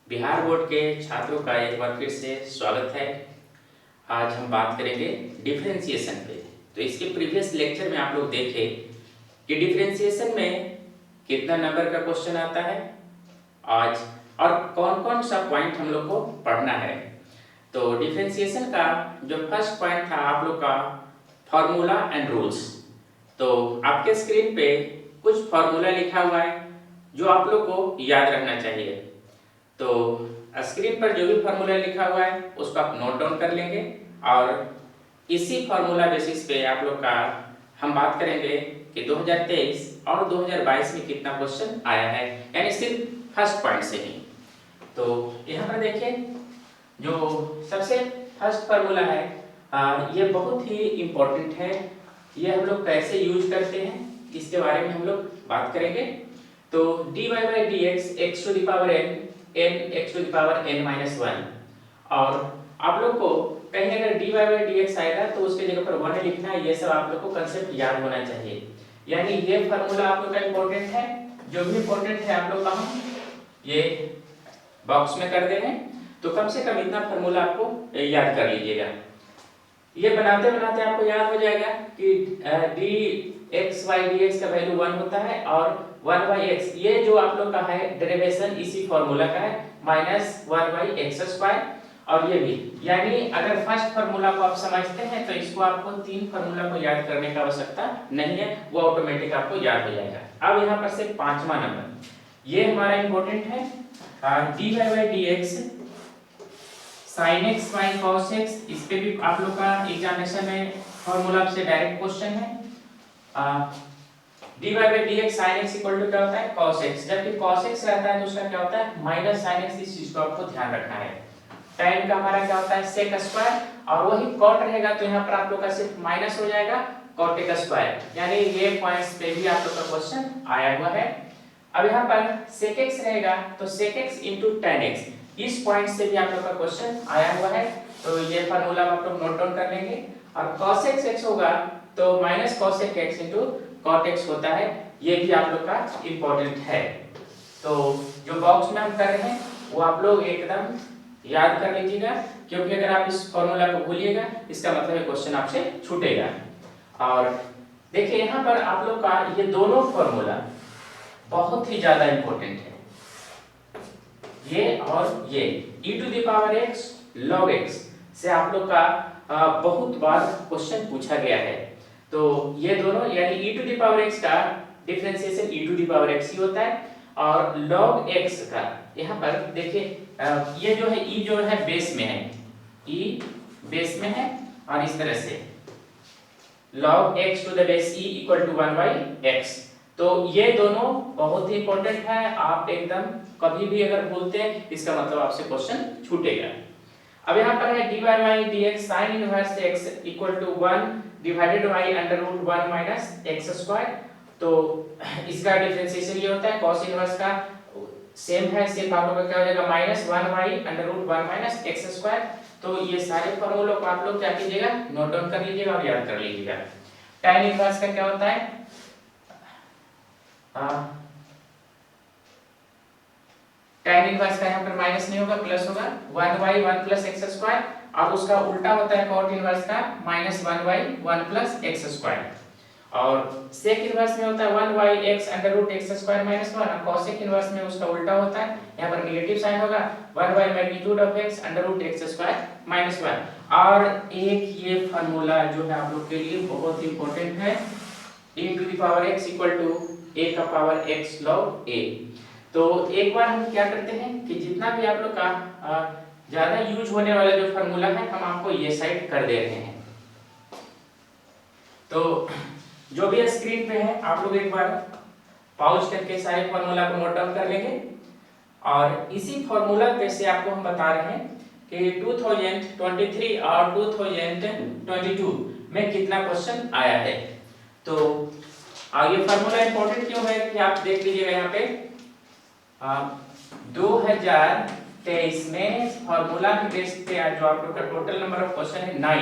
Bihar board के छात्रों का एक बार फिर से स्वागत है। आज हम बात करेंगे डिफरेंशिएशन पे। तो इसके प्रीवियस लेक्चर में आप लोग देखे कि डिफरेंशिएशन में कितना नंबर का क्वेश्चन आता है आज और कौन कौन सा पॉइंट हम लोग को पढ़ना है। तो डिफरेंशिएशन का जो फर्स्ट पॉइंट था आप लोग का फॉर्मूला एंड रूल्स। तो आपके स्क्रीन पे कुछ फॉर्मूला लिखा हुआ है जो आप लोग को याद रखना चाहिए। तो स्क्रीन पर जो भी फार्मूला लिखा हुआ है उसको आप नोट डाउन कर लेंगे और इसी फार्मूला बेसिस पे आप लोग का हम बात करेंगे कि 2023 और 2022 में कितना क्वेश्चन आया है, यानी सिर्फ फर्स्ट पॉइंट से ही। तो यहाँ पर देखिए जो सबसे फर्स्ट फार्मूला है ये बहुत ही इम्पोर्टेंट है। ये हम लोग कैसे यूज करते हैं इसके बारे में हम लोग बात करेंगे। तो dy by dx x to the power n x to the power n minus 1, और आप लोग को कहीं अगर dy by dx आएगा तो उसके जगह पर 1 लिखना है। ये सब आप लोग को कंसेप्ट याद होना चाहिए, यानी ये फार्मूला आप लोग का इम्पोर्टेंट है। जो भी इम्पोर्टेंट है आप लोग का हम ये बॉक्स में कर दे रहे हैं। तो कम से कम इतना फार्मूला आपको याद कर लीजिएगा। ये बनाते बनाते आपको याद हो जाएगा कि dx by dx का वैल्यू 1 होता है और 1 by x ये जो आप लोग का है डेरिवेशन इसी फॉर्मूला का है -1 by x स्क्वायर। और ये भी यानी अगर फर्स्ट फार्मूला को आप समझते हैं तो इसको आपको तीन फार्मूला को याद करने की आवश्यकता नहीं है, वो ऑटोमेटिक आपको याद हो जाएगा। अब यहाँ पर से पांचवा नंबर ये हमारा इंपॉर्टेंट है dy by dx sin x by cos x। इस पे भी आप लोग का एग्जामिनेशन में फार्मूला से डायरेक्ट क्वेश्चन है। dy by dx sin x equal to क्या होता है cos x, जबकि cos x रहता है तो उसका क्या होता है माइनस sin x। इस चीज को आपको ध्यान रखना है। tan का हमारा क्या होता है sec स्क्वायर, और वही cot रहेगा तो यहाँ पर आप लोग का सिर्फ माइनस हो जाएगा cot स्क्वायर, यानी ये पॉइंट्स पे भी आप लोग का क्वेश्चन आया हुआ है। अब यहाँ पर sec x रहेगा तो sec x into tan x, इस पॉइंट से भी आप लोग का क्वेश्चन आया हुआ है। तो ये फार्मूला आप लोग नोट डाउन कर लेंगे। और cos x x होगा तो minus cos x into cot x होता है, ये भी आप लोग का इम्पोर्टेंट है। तो जो बॉक्स में हम कर रहे हैं वो आप लोग एकदम याद कर लीजिएगा, क्योंकि अगर आप इस फॉर्मूला को भूलिएगा इसका मतलब क्वेश्चन आपसे छूटेगा। और देखिए यहाँ पर आप लोग का ये दोनों फॉर्मूला बहुत ही ज्यादा इम्पोर्टेंट है, ये और ये e to the power x log x से आप लोग का बहुत बार क्वेश्चन पूछा गया है। तो ये दोनों यानी e to the power x का differentiation e to the power x ही होता है, और log x का यहाँ पर देखिए ये जो है e जो है बेस में है, e बेस में है, और इस तरह से log x to the base e equal to 1 by x। तो ये दोनों बहुत ही इंपॉर्टेंट है। आप एकदम कभी भी अगर भूलते हैं इसका मतलब आपसे क्वेश्चन छूटेगा। अब यहाँ पर है dy by dx sin inverse x equal to 1 divided by under root 1 minus x square. तो इसका डिफरेंशिएशन ये होता है cos इनवर्स का सेम है, सिर्फ आप लोगों का क्या हो जाएगा -1 by under root 1 minus x square. तो ये सारे फार्मूलों को आप लोग क्या कीजिएगा नोट डाउन कर लीजिएगा और याद कर लीजिएगा। tan इनवर्स का क्या होता है tan इनवर्स का यहाँ पर माइनस नहीं होगा प्लस होगा 1 by 1 plus x स्क्वायर, और उसका उल्टा होता है cot इनवर्स का -1 by 1 plus x स्क्वायर। और sec इनवर्स में होता है 1 by x under root x square minus 1, और cosec इनवर्स में उसका उल्टा होता है, यहाँ पर नेगेटिव साइन होगा 1 by magnitude of x under root x square minus 1। और एक ये फार्मूला जो है आप लोग के लिए बहुत इंपॉर्टेंट है e to the power x equal to a का पावर x log a। तो एक बार हम क्या करते हैं कि जितना भी आप लोग का ज्यादा यूज होने वाला जो फार्मूला है हम आपको ये साइड कर दे रहे हैं। तो जो भी स्क्रीन पे है आप लोग एक बार पॉज करके सारे फार्मूला को नोट डाउन कर लेंगे। और इसी फार्मूला पे से आपको हम बता रहे हैं कि 2023 और 2022 में कितना क्वेश्चन आया है। तो ये फार्मूला इंपॉर्टेंट क्यों है कि आप देख लीजिएगा यहाँ पे 2023 में फार्मूला के बेस पे जो आप लोग का टोटल नंबर ऑफ क्वेश्चन है 9,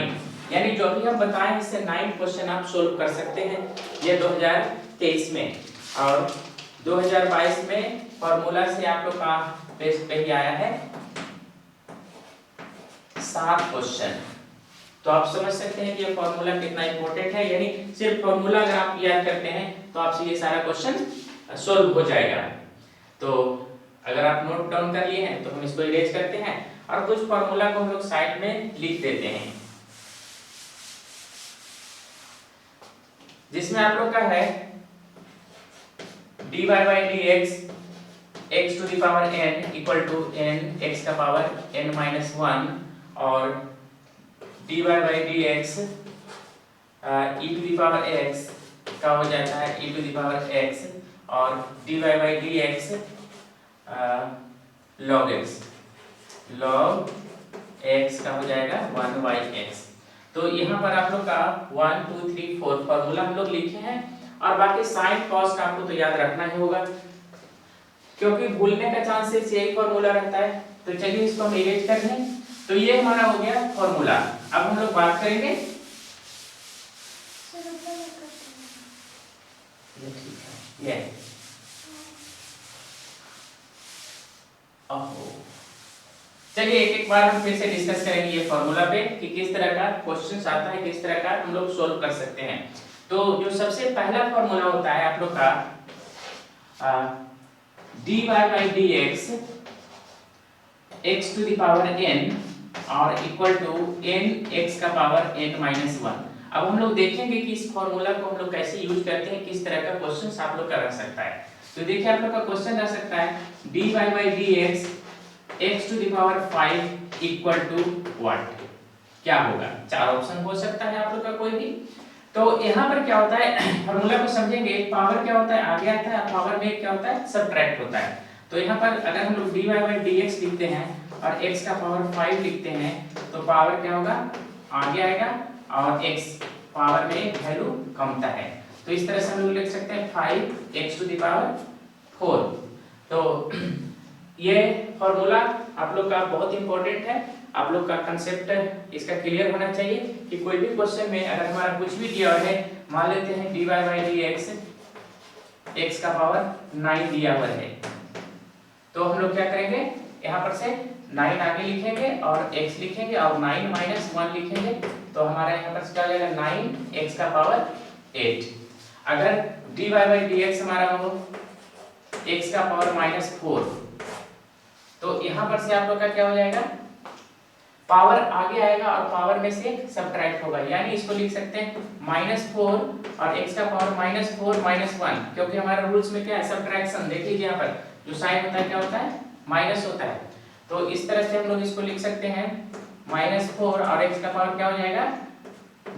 यानी जो भी हम बताएं इससे 9 क्वेश्चन आप सोल्व कर सकते हैं ये 2023 में। और 2022 में फार्मूला से आप लोग का टेस्ट पे ही आया है 7 क्वेश्चन। तो आप समझ सकते हैं कि ये फॉर्मूला कितना इंपॉर्टेंट है, यानी सिर्फ फॉर्मूला अगर आप याद करते हैं तो आपसे ये सारा क्वेश्चन सॉल्व हो जाएगा। तो अगर आप नोट डाउन कर लिए हैं तो हम इसको इरेज करते हैं और कुछ फॉर्मूला को हम लोग साइड में लिख देते हैं, जिसमें आप लोग का है dy by dx x to the power n equal to n x का पावर n minus 1 और dy by dx e to the power x का हो जाता है e to the power x और dy by dx log x का हो जाएगा 1 by x। तो यहाँ पर आप लोग का 1 2 3 4 फॉर्मूला हम लोग लिखे हैं और बाकी साइन कॉस का आपको तो याद रखना ही होगा, क्योंकि भूलने का चांसेस यही फॉर्मूला रहता है। तो चलिए इसको हम इरेज कर लें। तो ये हमारा हो गया फॉर्मूला। अब हम लोग बात करेंगे ये चलिए एक एक बार हम फिर से डिस्कस करेंगे ये फॉर्मूला पे कि किस तरह का क्वेश्चन आता है, किस तरह का हम लोग सोल्व कर सकते हैं। तो जो सबसे पहला फॉर्मूला होता है आप लोग का dy by dx x to the power n और इक्वल टू n x का पावर n minus 1। अब हम लोग देखेंगे कि इस फॉर्मूला को हम लोग कैसे यूज करते हैं, किस तरह का क्वेश्चन आप लोग का रह सकता है। तो देखिए आप लोग का क्वेश्चन रह सकता है dy by dx x to the power 5 equal to what, क्या होगा। 4 ऑप्शन हो सकता है आप लोग का कोई भी। तो यहाँ पर क्या होता है, फॉर्मूला को समझेंगे। पावर क्या होता है, आगे आता है, पावर में क्या होता है, सबट्रैक्ट होता है। तो यहाँ पर अगर हम लोग dy by dx लिखते हैं और x का पावर 5 लिखते हैं तो पावर क्या होगा, आगे आएगा और x पावर में वैल्यू कमता है। तो इस तरह से हम लोग लिख सकते हैं 5x to the power 4। तो ये फॉर्मूला आप लोग का बहुत इंपॉर्टेंट है। आप लोग का कंसेप्ट इसका क्लियर होना चाहिए कि कोई भी क्वेश्चन में अगर हमारा कुछ भी दिया है, मान लेते हैं dy by dx x का पावर 9 दिया हुआ है, तो हम लोग क्या करेंगे, यहाँ पर से 9 आगे लिखेंगे और x लिखेंगे और 9 minus 1 लिखेंगे। तो हमारा यहाँ पर क्या हो जाएगा 9x का पावर 8। अगर dy by dx हमारा हो x का पावर -4, तो यहाँ पर से आप लोग का क्या हो जाएगा, पावर आगे आएगा और पावर में से सबट्रैक्ट होगा, यानी इसको लिख सकते हैं -4 और x का पावर -4 -1, क्योंकि हमारे रूल्स में क्या है, सबट्रैक्शन। देखिए यहाँ पर जो साइन होता है क्या होता है, माइनस होता है। तो इस तरह से हम लोग इसको लिख सकते हैं -4 और x का पावर क्या हो जाएगा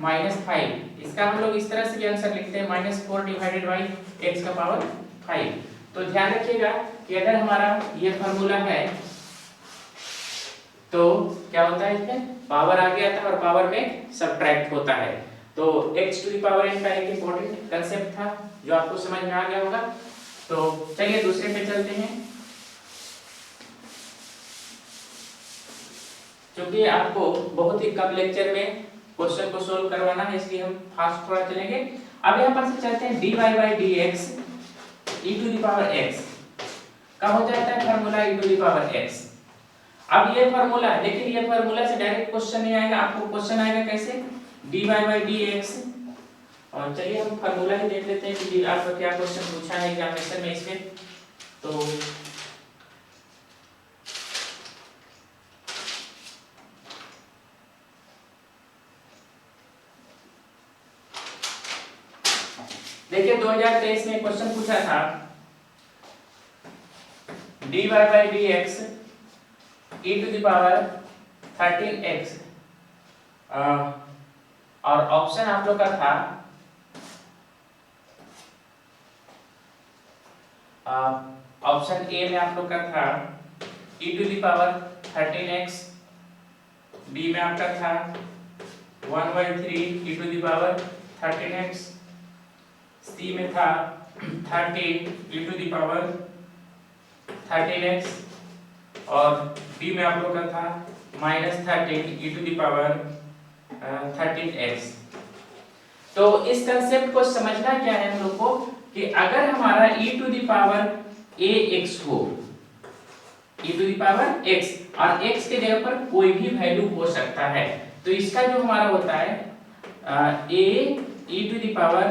-5। इसका हम लोग इस तरह से भी आंसर लिखते हैं -4 डिवाइडेड बाई x का पावर 5। तो ध्यान रखिएगा कि अगर हमारा ये फॉर्मूला है तो क्या होता है, इसमें पावर आगे आता है और पावर में सबट्रैक्ट होता है। तो x to the power n का एक इंपॉर्टेंट कांसेप्ट था जो आपको समझ में आ गया होगा। तो चलिए दूसरे पे चलते हैं। क्योंकि आपको बहुत ही कम लेक्चर में क्वेश्चन को सोल्व करवाना है, इसलिए हम फास्ट थोड़ा चलेंगे। अब यहाँ पर से चलते हैं dy by dx e to the power x का हो जाता है formula e to the power x। अब ये फार्मूला है, लेकिन ये फार्मूला से डायरेक्ट क्वेश्चन नहीं आएगा, आपको क्वेश्चन आएगा कैसे, dy by dx। और चलिए हम फार्मूला ही देख लेते हैं कि आपका क्या क्वेश्चन पूछा है एग्जामिनेशन में इसमें। तो देखिए 2023 में क्वेश्चन पूछा था dy by dx e to the power 13x और ऑप्शन आप लोग का था ऑप्शन ए में आप लोग का था e to the power 13x, B में आपका था 1/3 e to the power 13x, सी में था 13 e to the power 13x और डी में आप लोग का था -13 e to the power 13x। तो इस कंसेप्ट को समझना क्या है हम लोग को कि अगर हमारा e to the power ax हो, e to the power x, और x के जगह पर कोई भी वैल्यू हो सकता है। तो इसका जो हमारा होता है a e to the power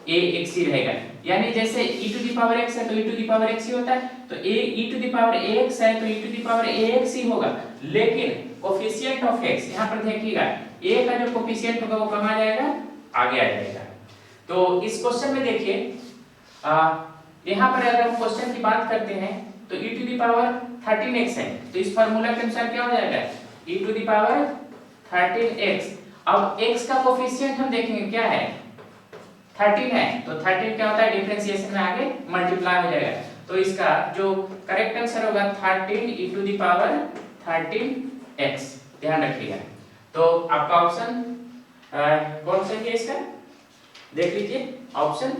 ax ही रहेगा, यानी जैसे e to the power x है तो e to the power x ही होता है, तो a e to the power ax है तो e to the power ax ही होगा। लेकिन कोफिशिएंट ऑफ x, यहाँ पर देखिएगा a का जो कोफिशिएंट होगा वो कहाँ आ जाएगा, आगे आ जाएगा। तो इस क्वेश्चन में देखिए यहाँ पर अगर हम क्वेश्चन की बात करते हैं तो e to the power 13x है, तो इस फार्मूला के अनुसार क्या हो जाएगा, e to the power 13x। अब x का कोफिशिएंट हम देखेंगे क्या है, 13 है, तो 13 क्या होता है, डिफरेंशिएशन में आगे मल्टीप्लाई हो जाएगा। तो इसका जो करेक्ट आंसर होगा 13 e to the power 13x, ध्यान रखिएगा। तो आपका ऑप्शन कौन सा है इसका, देख लीजिए ऑप्शन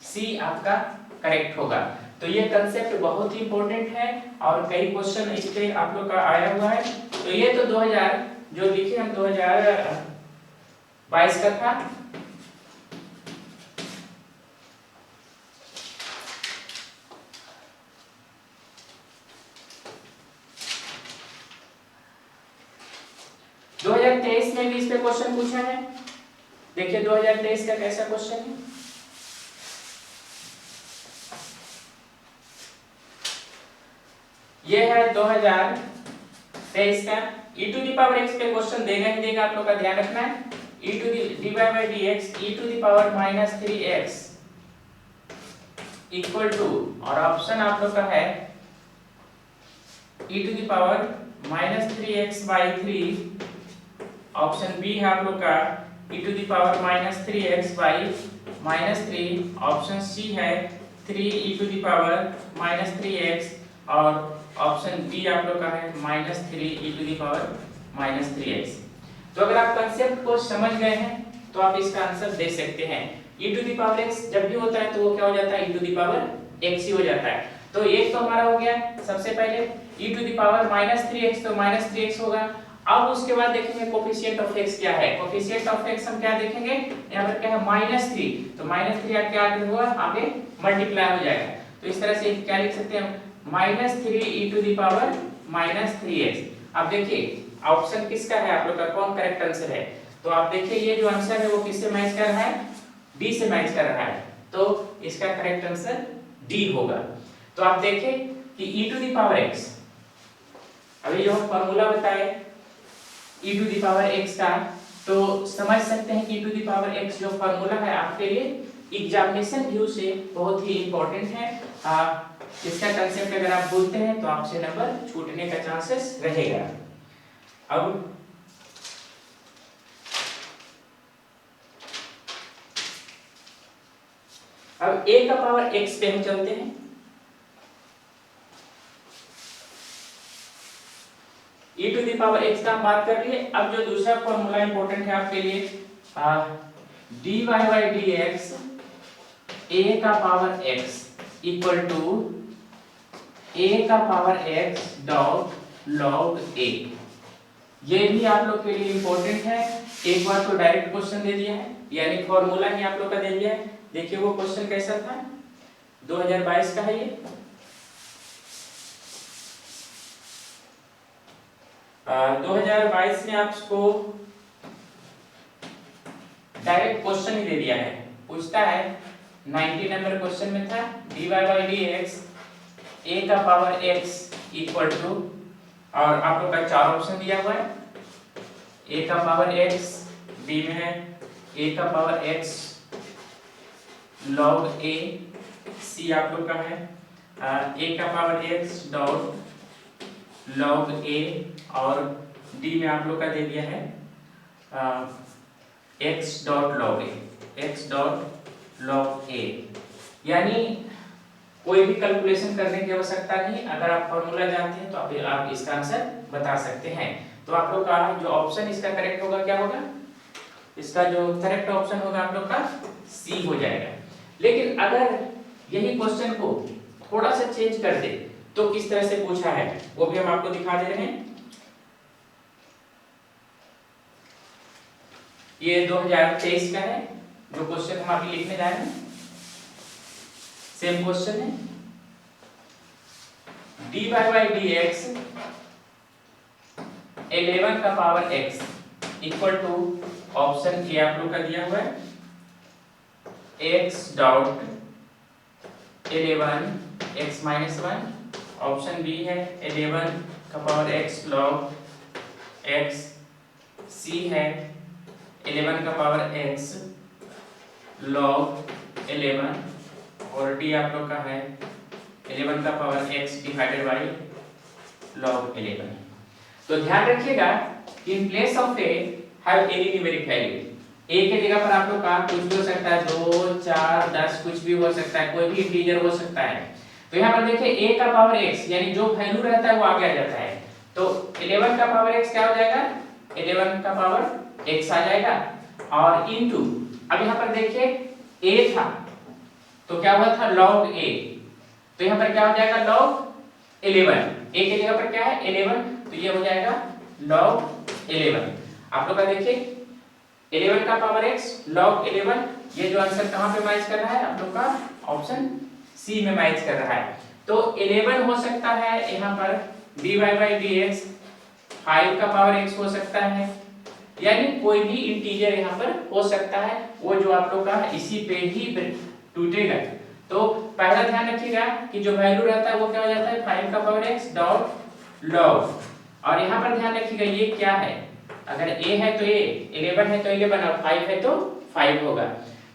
सी आपका करेक्ट होगा। तो ये कंसेप्ट बहुत ही इंपॉर्टेंट है और कई क्वेश्चन इस पे आप लोग का आया हुआ है। तो ये तो 2000 जो लिखे हम 2022 का था। दो 2023 में भी इस पे क्वेश्चन पूछा है। देखिए 2023 का कैसा क्वेश्चन है, ये है 2023 का। e to the power x पे क्वेश्चन देगा ही देगा, आप लोग का ध्यान रखना है। e to dy by dx e to the power -3x equal to, और ऑप्शन आप लोग का है e to the power -3x by 3, option B है आप लोग का e to the power -3x by -3, option C है 3 e to the power -3x, और ऑप्शन बी आप लोग का है -3 e to the power -3x। तो अगर आप कंसेप्ट को समझ गए हैं तो आप इसका आंसर दे सकते हैं। e to the power x जब भी होता है तो वो क्या हो जाता है, e to the power x ही हो जाता है। तो एक तो हमारा हो गया सबसे पहले e to the power -3x, तो -3x होगा। अब उसके बाद देखेंगे कोफिशिएंट ऑफ x क्या है। कोफिशिएंट ऑफ x हम क्या देखेंगे, यहाँ पर क्या है -3, तो -3 आगे आगे हुआ, आगे मल्टीप्लाई हो जाएगा। तो इस तरह से क्या लिख सकते हैं, -3 e to the power -3x। अब देखिए ऑप्शन किसका है आप लोग का, कौन करेक्ट आंसर है। तो आप देखिए ये जो आंसर है वो किससे मैच कर रहा है, डी से मैच कर रहा है, तो इसका करेक्ट आंसर डी होगा। तो आप देखिए कि e to the power x, अभी जो फार्मूला बताए e to the power x का, तो समझ सकते हैं कि e to the power x जो फार्मूला है आपके लिए एग्जामिनेशन व्यू से बहुत ही इंपॉर्टेंट है। इसका कंसेप्ट अगर आप बोलते हैं तो आपसे नंबर छूटने का चांसेस रहेगा। अब a का पावर x पे हम चलते हैं। e to the power x का हम बात कर लिए। अब जो दूसरा फॉर्मूला इंपॉर्टेंट है आपके लिए, dy by dx a का power x equal to a का power x dot log a। ये भी आप लोग के लिए इंपॉर्टेंट है। एक बार तो डायरेक्ट क्वेश्चन दे दिया है, यानी फॉर्मूला ही आप लोग का दे दिया है। देखिए वो क्वेश्चन कैसा था, 2022 का है ये। 2022 में आपको डायरेक्ट क्वेश्चन ही दे दिया है। पूछता है 90 नंबर क्वेश्चन में था dy by dx a का पावर x इक्वल टू, और आप लोग का चार ऑप्शन दिया हुआ है, a का पावर x, b में है a का power x log a, c आप लोग का है a का power x dot log a, और d में आप लोग का दे दिया है x dot log a, x dot log a। यानी कोई भी कैलकुलेशन करने की आवश्यकता नहीं, अगर आप फॉर्मूला जानते हैं तो आप इसका आंसर बता सकते हैं। तो आप लोग का जो ऑप्शन इसका करेक्ट होगा क्या होगा, इसका जो करेक्ट ऑप्शन होगा आप लोग का सी हो जाएगा। लेकिन अगर यही क्वेश्चन को थोड़ा सा चेंज कर दे तो किस तरह से पूछा है वो भी हम आपको दिखा दे रहे हैं। ये 2023 का है जो क्वेश्चन हम अभी लिखने जा रहे हैं, सेम क्वेश्चन है। dy बाई डी एक्स 11 का power x equal to option A आप लोग का दिया हुआ है x dot 11 x minus 1, option B है 11 का power x log x, C है 11 का पावर x log 11 और डी आप लोग का है 11 का power x divided by log 11। तो ध्यान रखिएगा कि in place of a have any numeric value, a के जगह पर आप लोग का कुछ भी हो सकता है, 2 4 10 कुछ भी हो सकता है, कोई भी इंटीजर हो सकता है। तो यहाँ पर देखिए a का पावर x यानी जो वैल्यू रहता है वो आगे आ जाता है। तो 11 का पावर x क्या हो जाएगा, 11 का पावर x आ जाएगा और इनटू, अब यहाँ पर देखिए a था तो क्या हुआ था log a, तो यहाँ पर क्या हो जाएगा log 11, a के जगह पर क्या है 11, तो ये हो जाएगा log 11। आप लोग का देखिए 11 का पावर x log 11, ये जो आंसर कहाँ पे मैच कर रहा है आप लोग का ऑप्शन सी में मैच कर रहा है। तो 11 हो सकता है यहाँ पर dy बाई dx, 5 का पावर x हो सकता है, यानी कोई भी इंटीजर यहाँ पर हो सकता है, वो जो आप लोग का इसी पे ही टूटेगा। तो पहला ध्यान रखिएगा कि जो वैल्यू रहता है वो क्या हो जाता है 5 का पावर x डॉट log, और यहाँ पर ध्यान रखिएगा ये क्या है, अगर a है तो a, 11 है तो 11 और 5 है तो 5 होगा।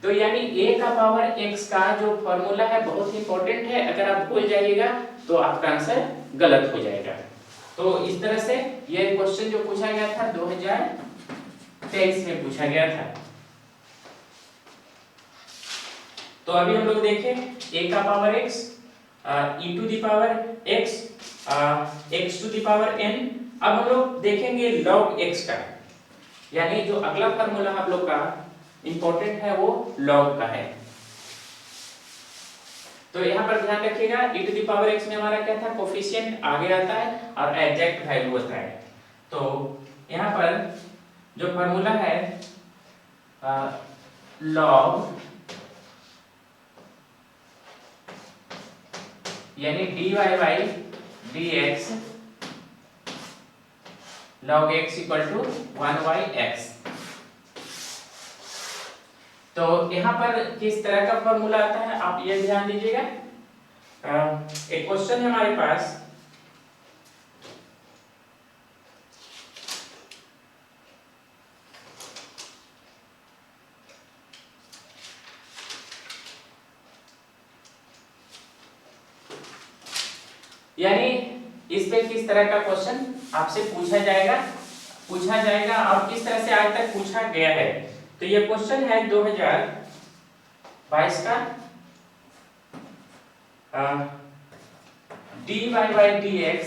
तो यानी a का पावर x का जो फॉर्मूला है बहुत इंपॉर्टेंट है, अगर आप भूल जाइएगा तो आपका आंसर गलत हो जाएगा। तो इस तरह से ये क्वेश्चन जो पूछा गया था 2023 में पूछा गया था। तो अभी हम लोग देखें a का power x e to the power x x to the power n। अब हम लोग देखेंगे log x का, यानी जो अगला फार्मूला आप लोग का इंपॉर्टेंट है वो log का है। तो यहाँ पर ध्यान रखिएगा e to the power x में हमारा क्या था, कोफिशिएंट आगे आता है और एग्जैक्ट वैल्यू होता है। तो यहाँ पर जो फार्मूला है log यानी dy by dx log x equal to 1 by x। तो यहाँ पर किस तरह का फॉर्मूला आता है आप ये ध्यान दीजिएगा। एक क्वेश्चन है हमारे पास, यानी इस पे किस तरह का क्वेश्चन आपसे पूछा जाएगा और किस तरह से आज तक पूछा गया है। तो ये क्वेश्चन है 2022 का dy by dx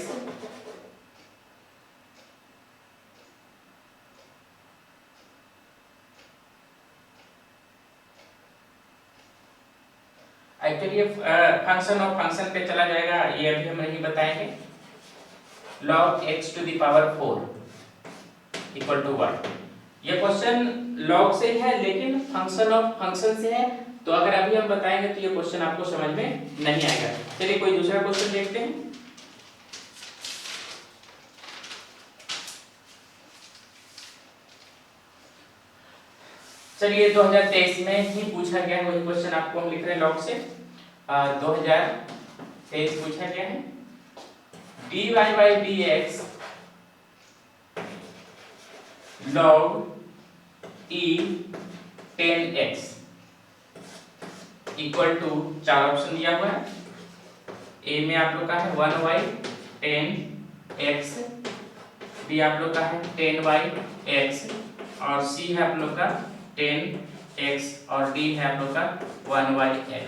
actually function of function पे चला जाएगा, ये अभी हम नहीं बताएंगे। log x to the power 4 equal to 1, ये क्वेश्चन log से है लेकिन फंक्शन ऑफ फंक्शन से है, तो अगर अभी हम बताएंगे तो ये क्वेश्चन आपको समझ में नहीं आएगा। चलिए कोई दूसरा क्वेश्चन देखते हैं। चलिए 2023 में ही पूछा गया है वही क्वेश्चन आपको हम लिख रहे हैं log से। 2023 पूछा गया है dy by dx log e 10x equal to, चार ऑप्शन दिया हुआ है। ए में आप लोग का है 1 बाई 10x, बी आप लोग का है 10 बाई x और सी है आप लोग का 10x और डी है आप लोग का 1 बाई x।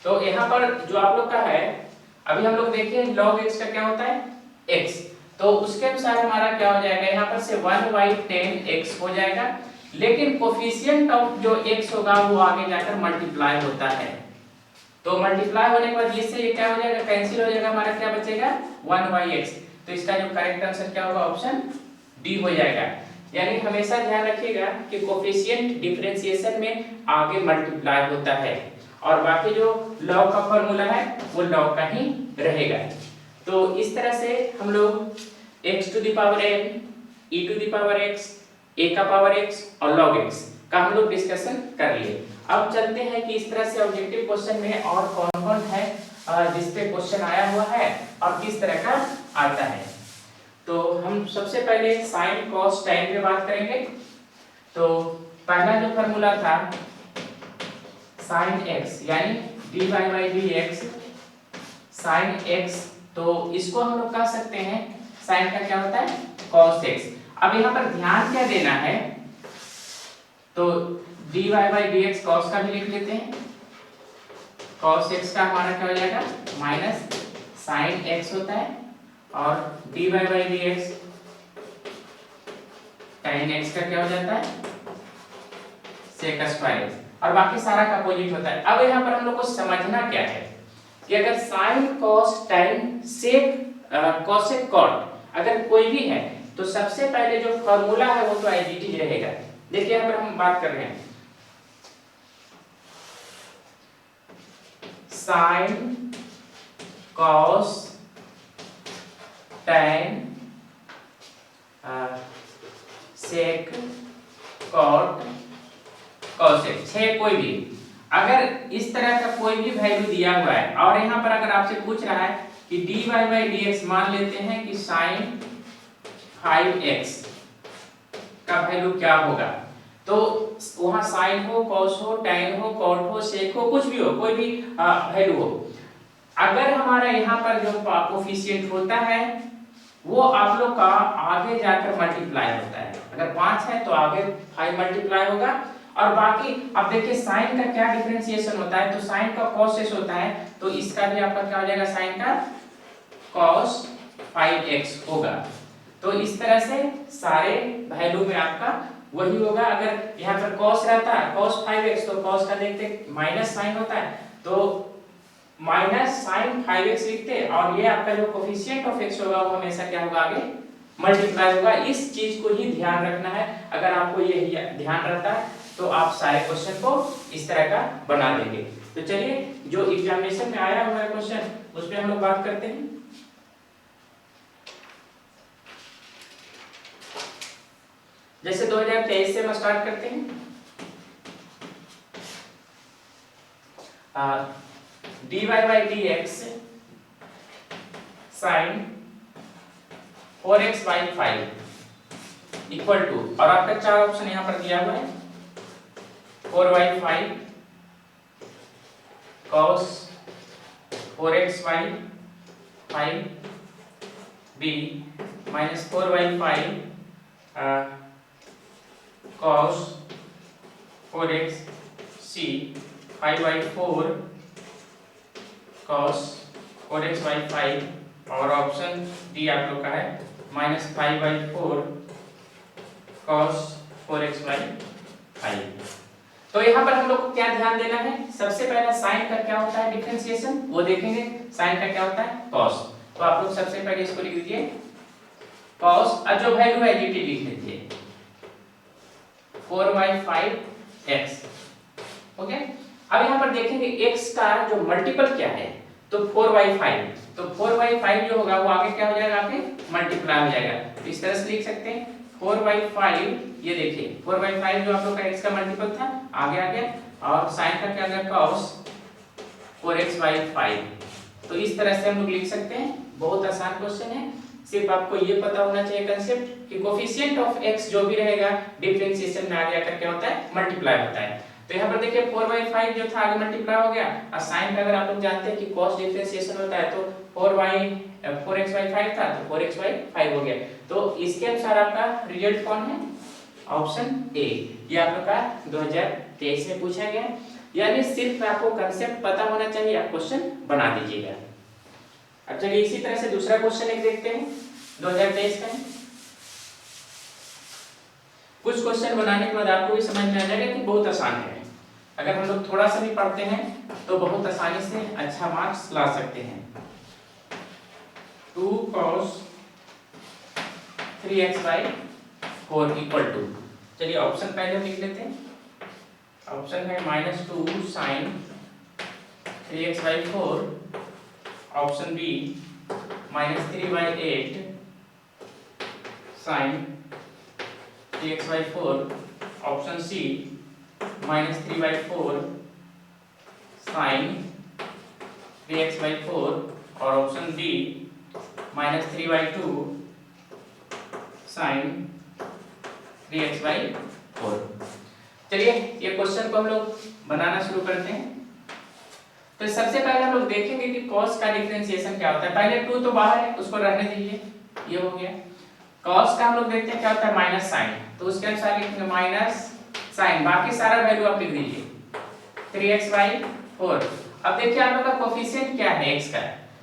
तो यहाँ पर जो आप लोग का है, अभी हम लोग देखिए log x का क्या होता है x, तो उसके अनुसार हमारा क्या हो जाएगा, यहाँ पर से 1 बाई 10x हो जाएगा, लेकिन कोफिशिएंट ऑफ जो x होगा वो आगे जाकर मल्टीप्लाई होता है। तो मल्टीप्लाई होने के बाद इससे ये क्या हो जाएगा, कैंसिल हो जाएगा, हमारा क्या बचेगा 1 बाई x। तो इसका जो करेक्ट आंसर क्या होगा, ऑप्शन डी हो जाएगा। यानी हमेशा ध्यान रखिएगा कि कोफिशिएंट डिफरेंशिएशन में आगे मल्टीप्लाई होता है और बाकी जो log का फॉर्मूला है वो log का ही रहेगा। तो तो इस तरह से हम लोग x to the power n, e to the power x, a का पावर x और log x का हम लोग डिस्कशन कर लिए। अब चलते हैं कि इस तरह से ऑब्जेक्टिव क्वेश्चन में और कौन-कौन है जिस पे क्वेश्चन आया हुआ है और किस तरह का आता है। तो हम सबसे पहले sin cos tan पे बात करेंगे। तो पहला जो फार्मूला था sin x यानी dy by dx sin x, तो इसको हम लोग कह सकते हैं sin का क्या होता है cos x। अब यहाँ पर ध्यान क्या देना है, तो dy by dx cos का भी लिख लेते हैं। cos x का हमारा क्या हो जाएगा माइनस sin x होता है और dy by dx tan x का क्या हो जाता है sec स्क्वायर x, और बाकी सारा का अपोजिट होता है। अब यहाँ पर हम लोग को समझना क्या है कि अगर sin cos tan sec cosec cot अगर कोई भी है तो सबसे पहले जो फॉर्मूला है वो तो एज इट इज रहेगा। देखिए यहाँ पर हम बात कर रहे हैं sin cos tan sec cot cosec, छह कोई भी अगर इस तरह का कोई भी वैल्यू दिया हुआ है और यहाँ पर अगर आपसे पूछ रहा है कि dy by dx मान लेते हैं कि sin 5x का वैल्यू क्या होगा, तो वहां sin हो cos हो tan हो cot हो sec हो कुछ भी हो, कोई भी वैल्यू हो, अगर हमारा यहाँ पर जो कोफिशिएंट होता है वो आप लोग का आगे जाकर मल्टीप्लाई होता है। अगर 5 है तो आगे 5 मल्टीप्लाई होगा और बाकी अब देखिए साइन का क्या डिफरेंशिएशन होता है, तो साइन का cos s होता है तो इसका भी आपका क्या हो जाएगा साइन का cos 5x होगा। तो इस तरह से सारे वैल्यू में आपका वही होगा। अगर यहाँ पर cos रहता है cos 5x तो cos का देखते माइनस साइन होता है तो माइनस साइन 5x लिखते और ये आपका जो कोफिशिएंट ऑफ x होगा वो हमेशा क्या होगा आगे मल्टीप्लाई होगा। इस चीज को ही ध्यान रखना है। अगर आपको ये ध्यान रहता है तो आप सारे क्वेश्चन को इस तरह का बना देंगे। तो चलिए जो एग्जामिनेशन में आया हुआ है क्वेश्चन उस पे हम लोग बात करते हैं। जैसे 2023 से हम स्टार्ट करते हैं। dy by dx sin 4x by 5 equal to, और आपका चार ऑप्शन यहाँ पर दिया हुआ है 4 by 5 cos 4x by 5 b minus 4 by 5 cos 4x c 5 by 4 cos 4x by 5 और ऑप्शन डी आप लोग का है minus 5 by 4 cos 4x by 5। तो यहाँ पर हम लोग को क्या ध्यान देना है, सबसे पहला साइन का क्या होता है डिफरेंशिएशन वो देखेंगे। साइन का क्या होता है cos, तो आप लोग सबसे पहले इसको लिख दीजिए cos और जो वैल्यू है dt लिख लीजिए 4 by 5x। ओके, अब यहाँ पर देखेंगे x का जो मल्टीपल क्या है, तो 4 by 5, तो 4 by 5 जो होगा वो आगे क्या हो जाएगा आपके मल्टीप्लाई हो जाएगा। तो इस तरह से लिख सकते हैं 4 by 5, ये देखिए 4 by 5 जो आप लोग का x का मल्टीपल था आगे आ गया और sin का क्या होगा cos 4x by 5। तो इस तरह से हम लोग लिख सकते हैं। बहुत आसान क्वेश्चन है, सिर्फ आपको ये पता होना चाहिए कंसेप्ट कि कोफिशिएंट ऑफ x जो भी रहेगा डिफरेंशिएशन में आगे आकर क्या होता है मल्टीप्लाई होता है। तो यहाँ पर देखिए 4 by 5 जो था आगे मल्टीप्लाई हो गया और sin का अगर आप लोग जानते हैं कि cos डिफरेंशिएशन होता है तो 4x by 5 था तो 4x by 5 हो गया। तो इसके अनुसार आपका रिजल्ट कौन है ऑप्शन ए, ये आप लोग का 2023 में पूछा गया। यानी सिर्फ आपको कंसेप्ट पता होना चाहिए, आप क्वेश्चन बना दीजिएगा। अब चलिए इसी तरह से दूसरा क्वेश्चन एक देखते हैं 2023 का। कुछ क्वेश्चन बनाने के बाद आपको भी समझ में आ जाएगा कि बहुत आसान है। अगर हम लोग थोड़ा सा भी पढ़ते हैं तो बहुत आसानी से अच्छा मार्क्स ला सकते हैं। 2 cos 3x by 4 equal to, चलिए ऑप्शन पहले लिख लेते हैं। ऑप्शन है -2 sin 3x by 4, option B -3/8 sin 3x/4, option C -3/4 sin 3x/4 और ऑप्शन डी -3/2 sin 3x/4। चलिए ये क्वेश्चन को हम लोग बनाना शुरू करते हैं। तो सबसे पहले हम लोग देखेंगे कि cos का डिफरेंशिएशन क्या होता है। पहले 2 तो बाहर है, उसको रहने दीजिए, ये हो गया। cos का हम लोग देखते हैं क्या होता है, माइनस साइन, तो उसके अनुसार लिखेंगे माइनस साइन, बाकी सारा वैल्यू आप लिख दीजिए 3x/4। अब देखिए आप लोग का कोफिशिएंट क्या है x का,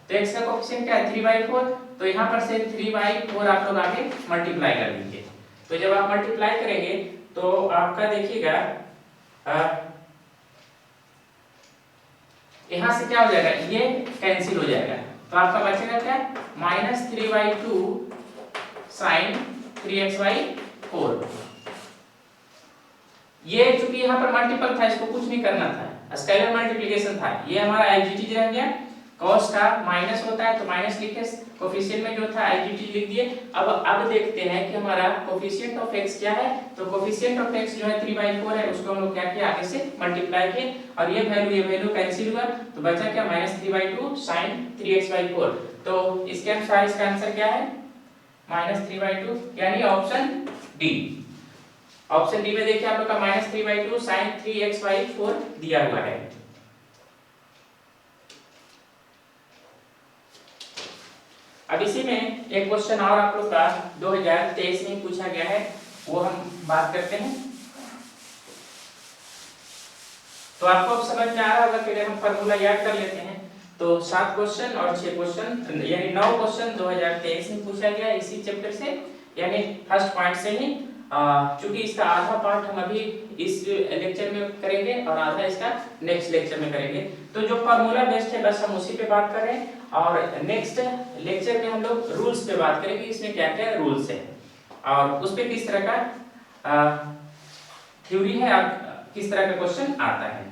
तो x का कोफिशिएंट क्या है 3/4, तो यहाँ पर से 3/4 आप लोग आगे मल्टीप्लाई कर दीजिए। तो जब आप मल्टीप्लाई करेंगे तो आपका देखिएगा यहाँ से क्या हो जाएगा, ये कैंसिल हो जाएगा, तो आपका बचेगा क्या, -3/2 sin 3x/4। ये चूंकि यहाँ पर मल्टीपल था, इसको कुछ नहीं करना था, स्केलर मल्टीप्लिकेशन था, ये हमारा एलजीटी रह गया। cos का माइनस होता है तो माइनस लिखे, कोफिशिएंट में जो था एलजीटी लिख दिए। अब देखते हैं कि हमारा कोफिशिएंट ऑफ x क्या है, तो कोफिशिएंट ऑफ x जो है 3/4 है, उसको हम लोग क्या किया, आगे से मल्टीप्लाई किए और ये वैल्यू कैंसिल हुआ, तो बचा क्या -3/2 sin 3x/4। तो इसके अनुसार इसका आंसर क्या है, -3/2, यानी ऑप्शन डी। ऑप्शन डी में देखिए आप लोग का -3/2 sin 3x/4 दिया हुआ है। अब इसी में एक क्वेश्चन और आप लोग का 2023 में पूछा गया है, वो हम बात करते हैं। तो आपको अब समझ में आ रहा होगा कि अगर हम फार्मूला याद कर लेते हैं तो 7 क्वेश्चन और 6 क्वेश्चन यानी 9 क्वेश्चन 2023 में पूछा गया इसी चैप्टर से, यानी फर्स्ट पॉइंट से ही। चूंकि इसका आधा पार्ट हम अभी इस लेक्चर में करेंगे और आधा इसका नेक्स्ट लेक्चर में करेंगे। तो जो फार्मूला बेस्ड है बस हम उसी पे बात कर रहे हैं, और नेक्स्ट लेक्चर में हम लोग रूल्स पे बात करेंगे, इसमें क्या क्या रूल्स है और उस पे किस तरह का थ्योरी है और किस तरह का क्वेश्चन आता है।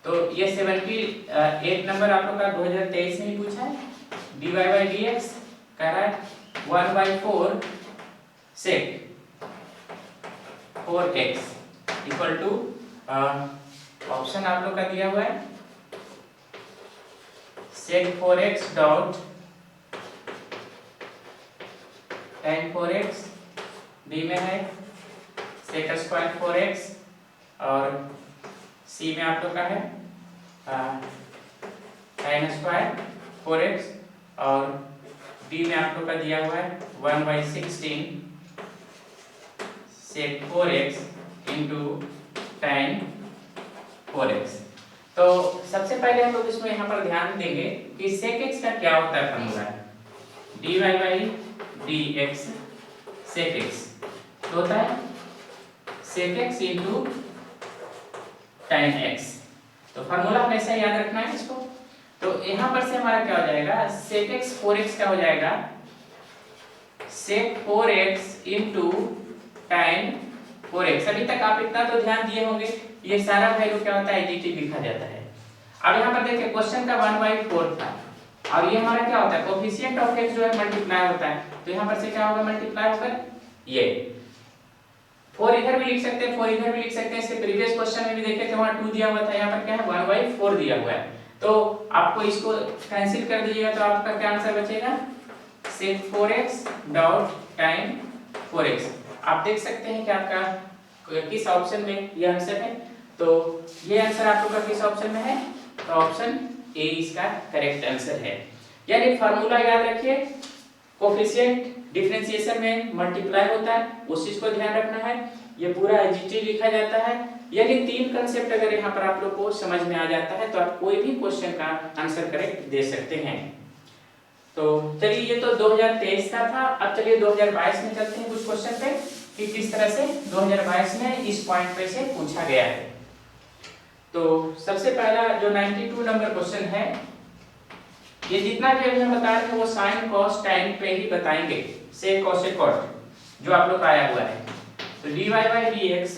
तो ये 78 नंबर आप लोग का 2023 में ही पूछा है। dy/dx कह रहा है 1/4 sec 4x equal to option आप लोग का दिया हुआ है sec 4x dot tan 4x, b में है sec स्क्वायर 4x और c में आप लोग का है tan स्क्वायर 4x और d में आप लोग का दिया हुआ है 1/16 sec 4x into tan 4x। तो सबसे पहले हम लोग इसमें यहाँ पर ध्यान देंगे कि sec x का क्या होता है फॉर्मूला, dy/dx sec x तो होता है sec x into tan x। तो फार्मूला हमेशा याद रखना है इसको। तो यहाँ पर से हमारा क्या हो जाएगा, sec x 4x का हो जाएगा sec 4x into tan 4x। अभी तक आप इतना तो ध्यान दिए होंगे, ये सारा वैल्यू क्या होता है एलजीटी लिखा जाता है। अब यहाँ पर देखिए क्वेश्चन का 1/4 था और ये हमारा क्या होता है, कोफिशिएंट ऑफ x जो है मल्टीप्लाई होता है, तो यहाँ पर से क्या होगा, मल्टीप्लाई होकर ये 4 इधर भी लिख सकते हैं, 4 इधर भी लिख सकते हैं। इसके प्रीवियस क्वेश्चन में भी देखे थे, वहां 2 दिया हुआ था, यहाँ पर क्या है 1/4 दिया हुआ है। तो आपको इसको कैंसिल कर दीजिएगा तो आपका क्या आंसर बचेगा, sec 4x dot tan 4x। आप देख सकते हैं कि आपका किस ऑप्शन में ये आंसर है। तो ये आंसर आप लोग का किस ऑप्शन में है, तो ऑप्शन ए इसका करेक्ट आंसर है। यानी फार्मूला याद रखिए, कोफिशिएंट डिफरेंशिएशन में मल्टीप्लाई होता है, उस चीज को ध्यान रखना है। ये पूरा एलजीटी लिखा जाता है। यदि 3 कांसेप्ट अगर यहाँ पर आप लोग को समझ में आ जाता है तो आप कोई भी क्वेश्चन का आंसर करेक्ट दे सकते हैं। तो चलिए ये तो 2023 का था। अब चलिए 2022 में चलते हैं कुछ क्वेश्चन पे कि किस तरह से 2022 में इस पॉइंट पे से पूछा गया है। तो सबसे पहला जो 92 नंबर क्वेश्चन है, ये जितना भी अभी हम बता रहे हैं वो sin cos tan पे ही बताएंगे, sec cos sec cot जो आप लोग का आया हुआ है। तो dy/dx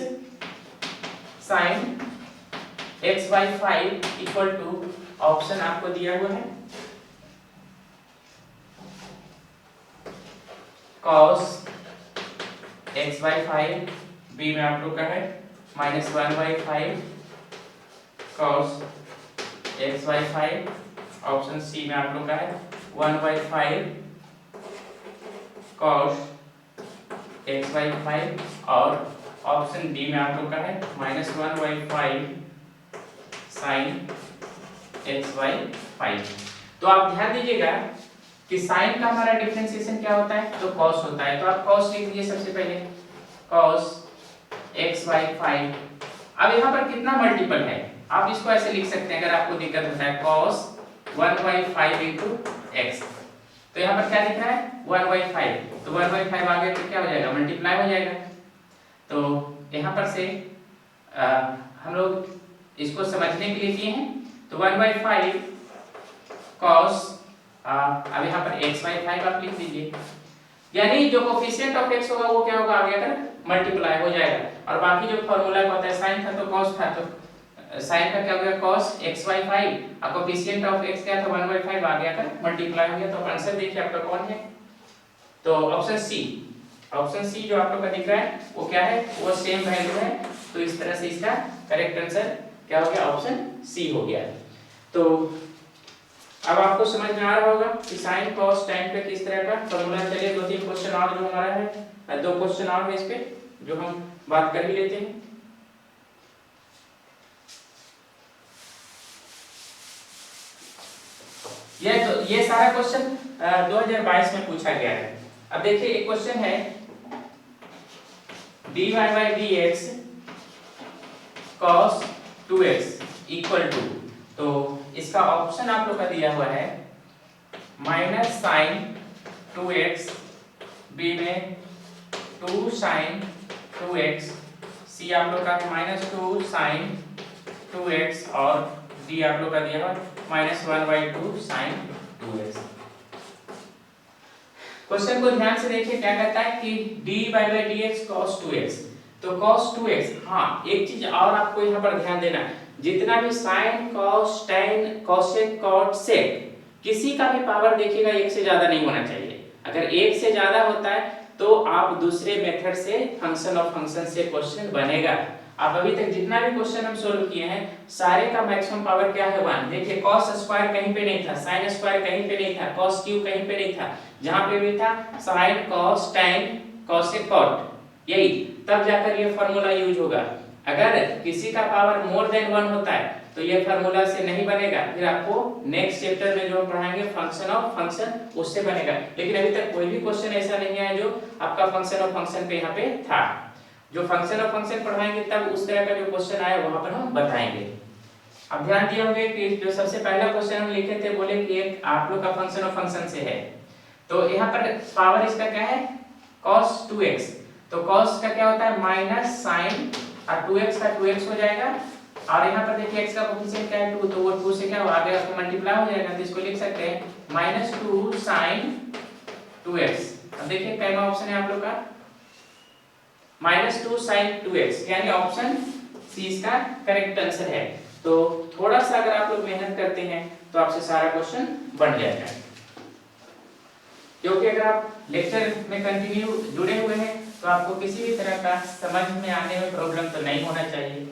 sin x/5 equal to option आपको दिया हुआ है cos x/5, बी में आप लोग का है -1/5 cos x/5, ऑप्शन सी में आप लोग का है 1/5 cos x/5 और ऑप्शन डी में आप लोग का है -1/5 sin x/5। तो आप ध्यान दीजिएगा कि साइन का हमारा डिफरेंशिएशन क्या होता है, तो cos होता है। तो आप cos लिख दीजिए सबसे पहले, cos x/5। अब यहाँ पर कितना मल्टीपल है, आप इसको ऐसे लिख सकते हैं अगर आपको दिक्कत होता है, cos 1/5 into x। तो यहाँ पर क्या लिख रहा है 1/5, तो 1/5 आगे तो क्या हो जाएगा, मल्टीप्लाई हो जाएगा। तो यहाँ पर से हम लोग इसको समझने के लिए किए हैं, तो 1/5 cos अब यहाँ पर x/5 आप लिख दीजिए, यानी जो कोफिशिएंट ऑफ x होगा वो क्या होगा, आगे अगर मल्टीप्लाई हो जाएगा। और बाकी जो फार्मूला होता है साइन था तो cos था, तो साइन का क्या हो गया cos x/5 और कोफिशिएंट ऑफ x क्या था 1/5, आगे आकर मल्टीप्लाई हो गया। तो आंसर देखिए आपका कौन है, तो ऑप्शन सी, ऑप्शन सी जो आप लोग का दिख रहा है वो क्या है, वो सेम वैल्यू है। तो इस तरह से इसका करेक्ट आंसर क्या हो गया, ऑप्शन सी हो गया। तो अब आपको समझ में आ रहा होगा कि साइन cos tan पे किस तरह का फॉर्मूला। चलिए 2-3 क्वेश्चन और जो हमारा है, 2 क्वेश्चन और है इस पे जो हम बात कर ही लेते हैं। ये सारा क्वेश्चन 2022 में पूछा गया है। अब देखिए एक क्वेश्चन है dy/dx cos 2x equal to, तो इसका ऑप्शन आप लोग का दिया हुआ है -sin 2x, बी में 2 sin 2x, सी आप लोग का -2 sin 2x और डी आप लोग का दिया हुआ -1/2 sin 2x। क्वेश्चन को ध्यान से देखिए क्या कहता है कि dy/dx cos 2x, तो cos 2x, हाँ एक चीज और आपको यहाँ पर ध्यान देना है, जितना भी sin cos tan cosec cot sec किसी का भी पावर देखिएगा एक से ज्यादा नहीं होना चाहिए। अगर एक से ज्यादा होता है तो आप दूसरे मेथड से फंक्शन ऑफ फंक्शन से क्वेश्चन बनेगा। आप अभी तक जितना भी क्वेश्चन हम सोल्व किए हैं सारे का मैक्सिमम पावर क्या है 1। देखिए cos स्क्वायर कहीं पे नहीं था, sin स्क्वायर कहीं पे नहीं था, cos क्यूब कहीं पे नहीं था, जहां पे भी था sin cos tan cosec cot, यही तब जाकर ये फार्मूला यूज होगा। अगर किसी का पावर मोर देन 1 होता है तो ये फार्मूला से नहीं बनेगा, फिर आपको नेक्स्ट चैप्टर में जो हम पढ़ाएंगे फंक्शन ऑफ फंक्शन उससे बनेगा। लेकिन अभी तक कोई भी क्वेश्चन ऐसा नहीं आया जो आपका फंक्शन ऑफ फंक्शन पे यहाँ पे था। जो फंक्शन ऑफ फंक्शन पढ़ाएंगे तब उस तरह का जो क्वेश्चन आया वहां पर हम बताएंगे। अब ध्यान दिए होंगे कि जो सबसे पहला क्वेश्चन हम लिखे थे, बोले कि एक आप लोग का फंक्शन ऑफ फंक्शन से है, तो यहाँ पर पावर इसका क्या है cos 2x, तो cos का क्या होता है माइनस sin और 2x का 2x हो जाएगा, और यहाँ पर देखिए x का कोफिशिएंट क्या है 2, तो वो 2 से क्या हो आगे आपको मल्टीप्लाई हो जाएगा, तो इसको लिख सकते हैं -2 sin 2x। अब देखिए पहला ऑप्शन है आप लोग का -2 sin 2x, यानी ऑप्शन सी इसका करेक्ट आंसर है। तो थोड़ा सा अगर आप लोग मेहनत करते हैं तो आपसे सारा क्वेश्चन बन जाएगा, क्योंकि अगर आप लेक्चर में कंटिन्यू जुड़े हुए हैं तो आपको किसी भी तरह का समझ में आने में प्रॉब्लम तो नहीं होना चाहिए।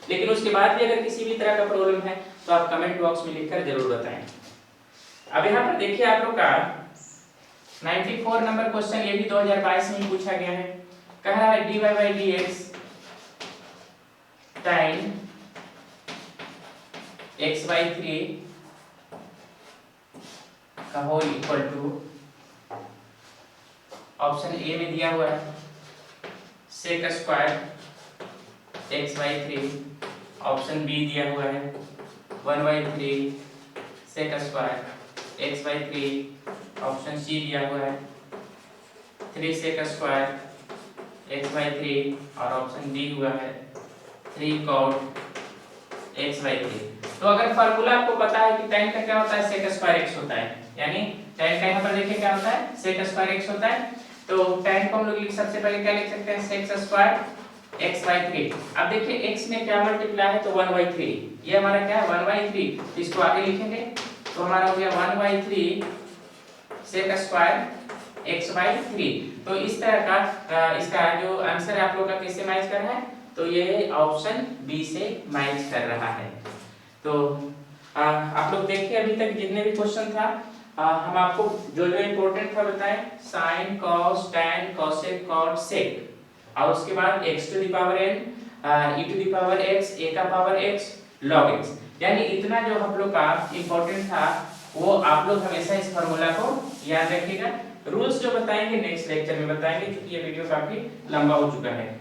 लेकिन उसके बाद भी अगर किसी भी तरह का प्रॉब्लम है तो आप कमेंट बॉक्स में लिखकर जरूर बताएं। अब यहाँ पर देखिए आप लोग का 94 नंबर क्वेश्चन, ये भी 2022 में ही पूछा गया है। कह रहा है dy/dx tan x/3 का whole equal to, option A में दिया हुआ है sec square x/3, option B दिया हुआ है 1/3 sec square x/3, option C दिया हुआ है 3 sec स्क्वायर x/3 और ऑप्शन डी हुआ है 3 cot x/3। तो अगर फार्मूला आपको पता है कि tan का क्या होता है sec स्क्वायर x होता है, यानी tan का यहाँ पर देखिए क्या होता है sec स्क्वायर x होता है, तो tan को हम लोग सबसे पहले क्या लिख सकते हैं sec स्क्वायर x/3। अब देखिए x में क्या मल्टीप्लाई है तो 1/3, ये हमारा क्या है 1/3, इसको आगे लिखेंगे तो हमारा हो गया 1/3 sec स्क्वायर x/3। तो इस तरह का इसका जो आंसर है आप लोग का किससे मैच कर रहा है, तो ये ऑप्शन बी से मैच कर रहा है। तो आप लोग देखिए अभी तक जितने भी क्वेश्चन था हम आपको जो जो इम्पोर्टेंट था बताएं, sine cos tan cosec cot sec और उसके बाद x to the power n e to the power x a का पावर x log x, यानी इतना जो हम लोग का इम्पोर्टेंट था वो आप लोग हमेशा इस फार्मूला को याद रखिएगा। रूल्स जो बताएंगे नेक्स्ट लेक्चर में बताएंगे क्योंकि ये वीडियो काफी लंबा हो चुका है।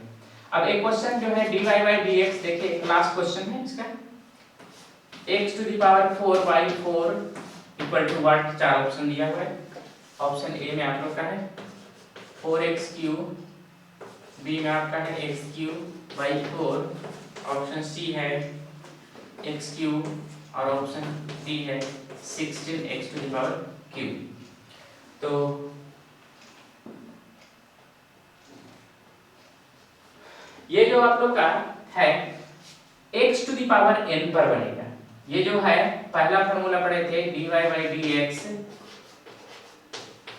अब एक क्वेश्चन जो है dy/dx देखिए, एक लास्ट क्वेश्चन है इसका, x to the power 4/4 equal to what, चार ऑप्शन दिया हुआ है। ऑप्शन ए में आप लोग का है 4x3, बी में आपका है x3/4, ऑप्शन सी है x3 और ऑप्शन डी है 16x to the power q। तो ये जो आप लोग का है x to the power n पर बनेगा। ये जो है पहला फार्मूला पढ़े थे dy/dx,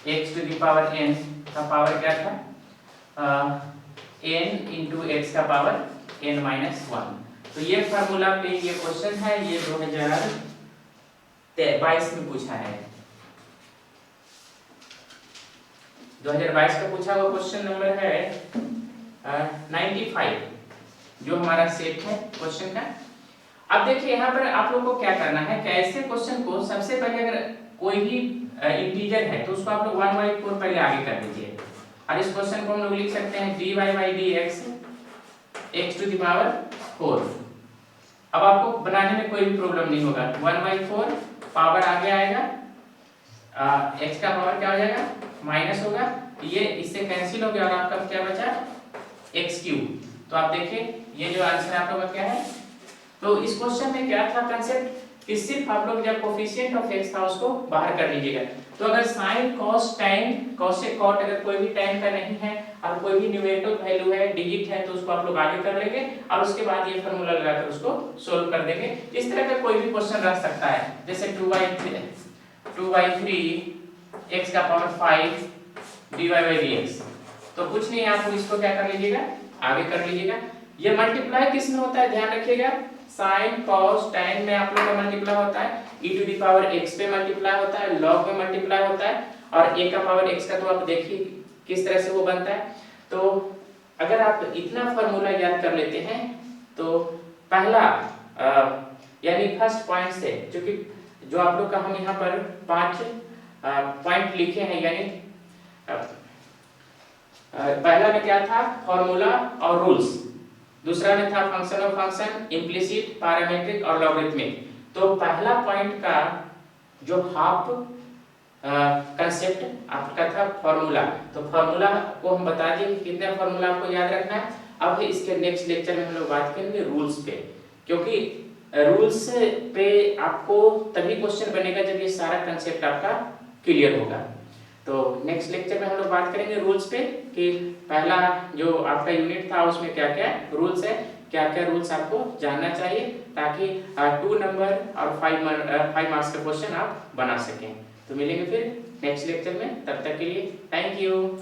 x to the power n का पावर क्या था, n इंटू x का पावर n-1। तो ये फार्मूला पे ये क्वेश्चन है, ये 2022 में पूछा है। 2022 का पूछा हुआ क्वेश्चन नंबर है 95, जो हमारा सेट है क्वेश्चन का। अब देखिए यहाँ पर आप लोग को क्या करना है, कैसे क्वेश्चन को सबसे पहले अगर कोई भी इंटीजर है तो उसको आप लोग 1/4 पहले आगे कर दीजिए और इस क्वेश्चन को हम लोग लिख सकते हैं dy/dx x to the power 4। अब आपको बनाने में कोई भी प्रॉब्लम नहीं होगा, 1/4 पावर आगे आएगा, x का पावर क्या हो जाएगा माइनस होगा, ये इससे कैंसिल हो गया और आपका क्या बचा x3। तो आप देखिए ये जो आंसर आप लोग का क्या है। तो इस क्वेश्चन में क्या था कंसेप्ट कि सिर्फ आप लोग जब कोफिशिएंट ऑफ x था उसको बाहर कर लीजिएगा। तो अगर sine cos tan cosec cot अगर कोई भी टैन का नहीं है और कोई भी न्यूमेरिकल वैल्यू है डिजिट है तो उसको आप लोग आगे कर लेंगे और उसके बाद ये फार्मूला लगाकर उसको सोल्व कर देंगे। इस तरह का कोई भी क्वेश्चन रह सकता है, जैसे 2/3 x का पावर 5 dy/dx। तो कुछ नहीं, आप इसको क्या कर लीजिएगा आगे कर लीजिएगा। ये मल्टीप्लाई किस में होता है ध्यान रखिएगा, साइन कॉस टैन में आप लोग का मल्टीप्लाई होता है, e to the power x पे मल्टीप्लाई होता है, log में मल्टीप्लाई होता है और a का पावर x का तो आप देखिए किस तरह से वो बनता है। तो अगर आप इतना फार्मूला याद कर लेते हैं तो पहला यानी फर्स्ट पॉइंट से, क्योंकि जो आप लोग का हम यहाँ पर 5 पॉइंट लिखे हैं, यानी पहला में क्या था फार्मूला और रूल्स, दूसरा में था फंक्शन और फंक्शन, इम्प्लिसिट, पैरामीट्रिक और लॉगरिथमिक। तो पहला पॉइंट का जो हाफ कंसेप्ट आपका था फार्मूला, तो फार्मूला को हम बता दें कि कितने फार्मूला आपको याद रखना है। अब इसके नेक्स्ट लेक्चर में हम लोग बात करेंगे रूल्स पे, क्योंकि रूल्स पे आपको तभी क्वेश्चन बनेगा जब ये सारा कंसेप्ट आपका क्लियर होगा। तो नेक्स्ट लेक्चर में हम लोग बात करेंगे रूल्स पे कि पहला जो आपका यूनिट था उसमें क्या क्या रूल्स है, क्या क्या रूल्स आपको जानना चाहिए ताकि 2 नंबर और 5 मार्क्स का क्वेश्चन आप बना सकें। तो मिलेंगे फिर नेक्स्ट लेक्चर में, तब तक के लिए थैंक यू।